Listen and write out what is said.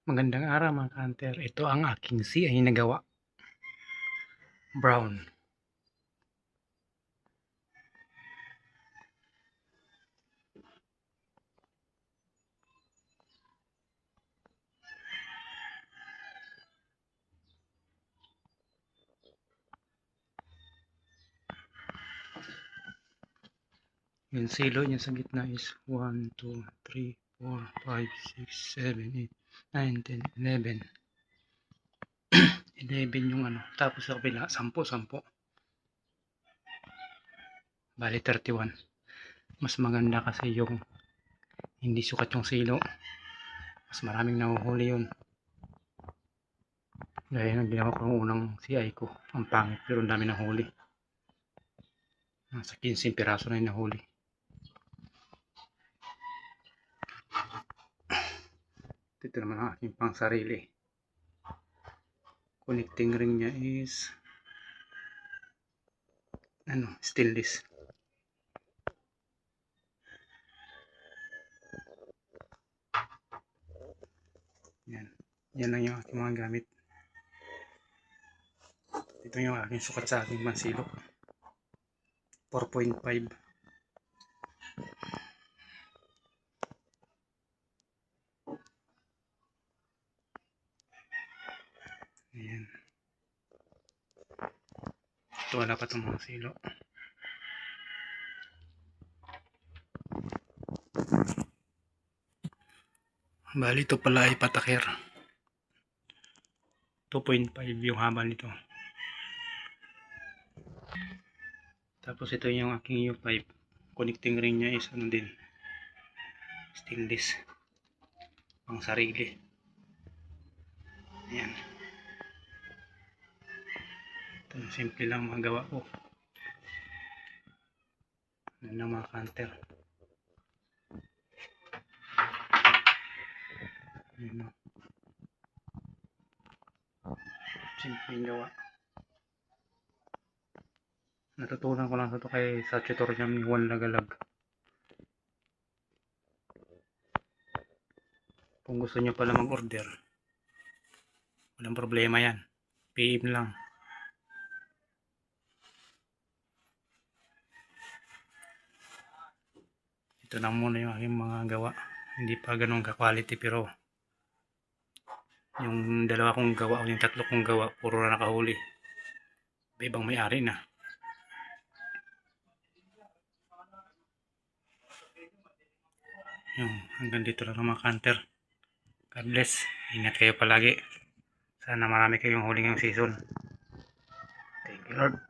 Magandang araw mga ka-hunter. Ito ang aking CI na gawa. Brown. Yung silo niya sa gitna is 1, 2, 3, 4, 5, 6, 7, 8, 9, 10, 11. 11 yung ano. Tapos sa kabila, 10, 10. Bali 31. Mas maganda kasi yung hindi sukat yung silo. Mas maraming nahuhuli yun. Gaya ng ginawa ko ng unang CI ko. Ang pangit pero ang dami nahuli. Nasa 15 piraso na yung nahuli. Ito naman ang aking pang sarili. Connecting ring niya is stainless. Yan lang yung aking mga gamit. Ito yung aking sukat sa aking mansilo. 4.5. Ayan. Ito wala pa itong mga silo. Bali ito pala ay patakir. 2.5 yung haba nito. Tapos ito yung aking U5. Connecting ring niya is din. Stainless. Pang sarili. Ayan. Ito simple lang magawa ko. Ayan ang mga counter. Ayan o. Simple yung gawa. Natutunan ko lang ito sa tutorial ni Juan Lagalag. Kung gusto nyo pala mag-order, walang problema yan. PM lang. Ito lang muna yung aking mga gawa. Hindi pa ganun ka-quality pero yung dalawa kong gawa o yung tatlo kong gawa puro na nakahuli. Ibang may-ari na. Yung hanggang dito lang mga counter. God bless. Ingat kayo palagi. Sana marami kayong huli ngayong season. Thank you Lord.